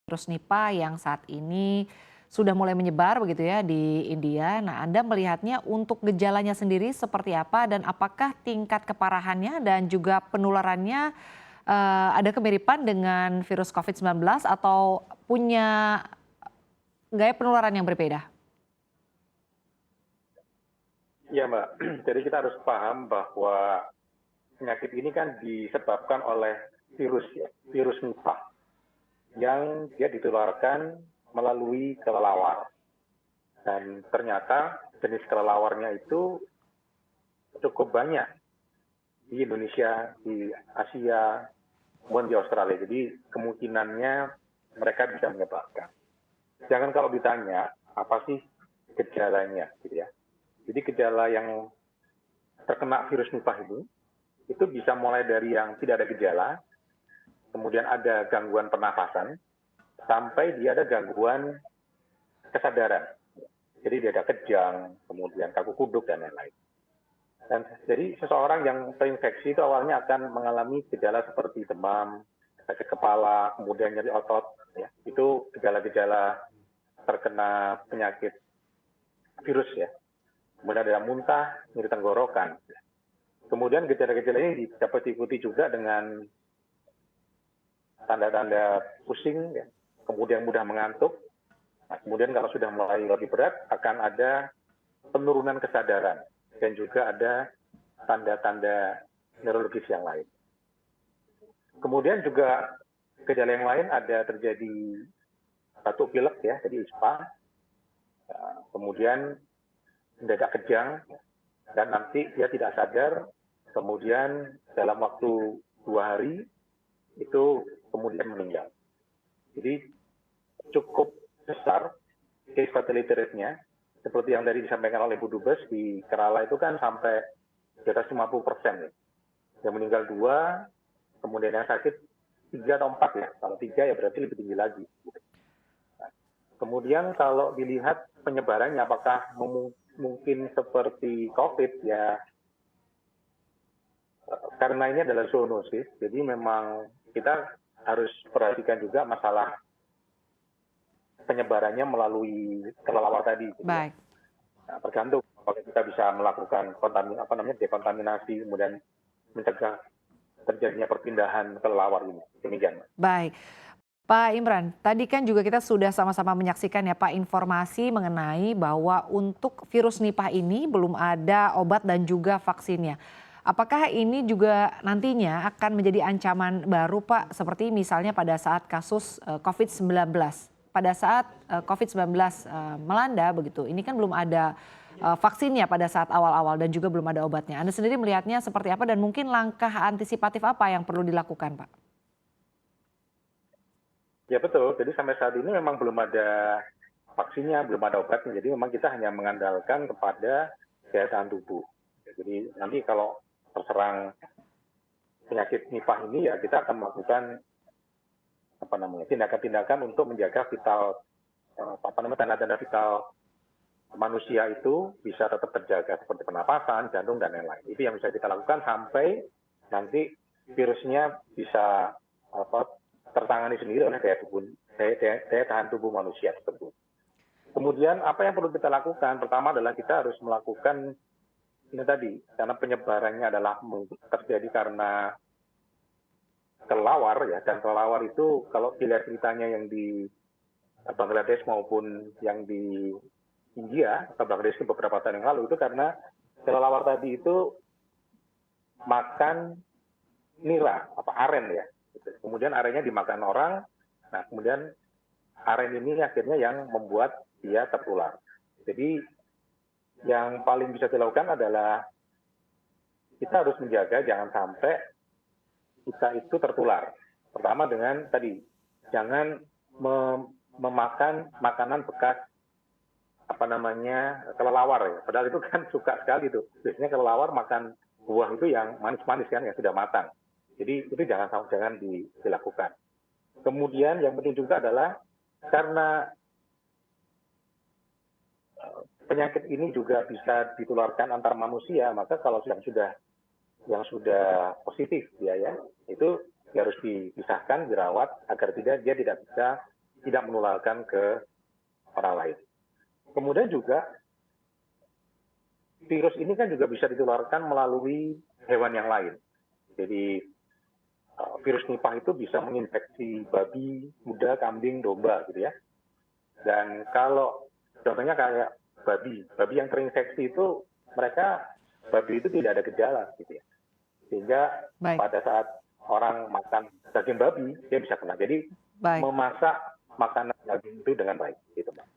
virus Nipah yang saat ini sudah mulai menyebar begitu ya di India. Nah, Anda melihatnya untuk gejalanya sendiri seperti apa dan apakah tingkat keparahannya dan juga penularannya ada kemiripan dengan virus COVID-19 atau punya gaya penularan yang berbeda? Iya Mbak, jadi kita harus paham bahwa penyakit ini kan disebabkan oleh virus ya, virus Nipah yang dia ditularkan melalui kelelawar. Dan ternyata jenis kelelawarnya itu cukup banyak di Indonesia, di Asia, maupun di Australia. Jadi kemungkinannya mereka bisa menyebarkan. Jangan kalau ditanya apa sih gejalanya gitu ya. Jadi gejala yang terkena virus Nipah ini itu bisa mulai dari yang tidak ada gejala, kemudian ada gangguan pernafasan, sampai dia ada gangguan kesadaran. Jadi dia ada kejang, kemudian kaku kuduk, dan lain-lain. Dan jadi seseorang yang terinfeksi itu awalnya akan mengalami gejala seperti demam, sakit kepala, kemudian nyeri otot. Ya. Itu gejala-gejala terkena penyakit virus ya. Kemudian ada muntah, nyeri tenggorokan. Kemudian gejala-gejala ini dapat diikuti juga dengan tanda-tanda pusing, ya. Kemudian mudah mengantuk. Nah, kemudian kalau sudah mulai lebih berat akan ada penurunan kesadaran dan juga ada tanda-tanda neurologis yang lain. Kemudian juga gejala yang lain ada terjadi batuk pilek ya, jadi ispa. Kemudian mendadak kejang dan nanti dia tidak sadar. Kemudian dalam waktu 2 hari itu kemudian meninggal. Jadi cukup besar case fatality rate-nya. Seperti yang tadi disampaikan oleh Bu Dubes, di Kerala itu kan sampai di atas 50%. Ya. Yang meninggal 2, kemudian yang sakit 3 atau 4 ya. Kalau 3 ya berarti lebih tinggi lagi. Nah, kemudian kalau dilihat penyebarannya apakah mungkin seperti COVID ya, karena ini adalah zoonosis, jadi memang kita harus perhatikan juga masalah penyebarannya melalui kelelawar tadi. Gitu ya. Baik. Nah, tergantung apakah kita bisa melakukan dekontaminasi, kemudian mencegah terjadinya perpindahan kelelawar ini. Demikian. Baik. Pak Imran, tadi kan juga kita sudah sama-sama menyaksikan ya Pak informasi mengenai bahwa untuk virus Nipah ini belum ada obat dan juga vaksinnya. Apakah ini juga nantinya akan menjadi ancaman baru Pak seperti misalnya pada saat kasus COVID-19? Pada saat COVID-19 melanda begitu, ini kan belum ada vaksinnya pada saat awal-awal dan juga belum ada obatnya. Anda sendiri melihatnya seperti apa dan mungkin langkah antisipatif apa yang perlu dilakukan Pak? Ya betul, jadi sampai saat ini memang belum ada vaksinnya, belum ada obatnya. Jadi memang kita hanya mengandalkan kepada daya tahan tubuh. Jadi nanti kalau terserang penyakit Nipah ini ya kita akan melakukan tindakan-tindakan untuk menjaga vital tanda-tanda vital manusia itu bisa tetap terjaga seperti pernapasan, jantung dan lain-lain. Itu yang bisa kita lakukan sampai nanti virusnya bisa tertangani sendiri oleh daya tahan tubuh manusia tersebut. Kemudian apa yang perlu kita lakukan? Pertama adalah kita harus melakukan ini tadi, karena penyebarannya adalah terjadi karena kelelawar ya, dan kelelawar itu kalau dilihat ceritanya yang di Bangladesh maupun yang di India atau Bangladesh beberapa tahun yang lalu itu karena kelelawar tadi itu makan nira aren ya. Kemudian arennya dimakan orang, nah kemudian aren ini akhirnya yang membuat dia tertular. Jadi yang paling bisa dilakukan adalah kita harus menjaga jangan sampai kita itu tertular. Pertama dengan tadi, jangan memakan makanan bekas kelelawar ya. Padahal itu kan suka sekali tuh. Biasanya kelelawar makan buah itu yang manis-manis kan, yang sudah matang. Jadi itu jangan dilakukan. Kemudian yang penting juga adalah karena penyakit ini juga bisa ditularkan antar manusia, maka kalau yang sudah positif ya itu harus dipisahkan, dirawat agar dia tidak bisa tidak menularkan ke orang lain. Kemudian juga virus ini kan juga bisa ditularkan melalui hewan yang lain. Jadi virus Nipah itu bisa menginfeksi babi, kuda, kambing, domba gitu ya. Dan kalau contohnya kayak babi yang terinfeksi itu babi itu tidak ada gejala gitu ya. Sehingga Baik, pada saat orang makan daging babi dia bisa kena. Jadi baik. memasak makanan daging itu dengan baik gitu, Mbak.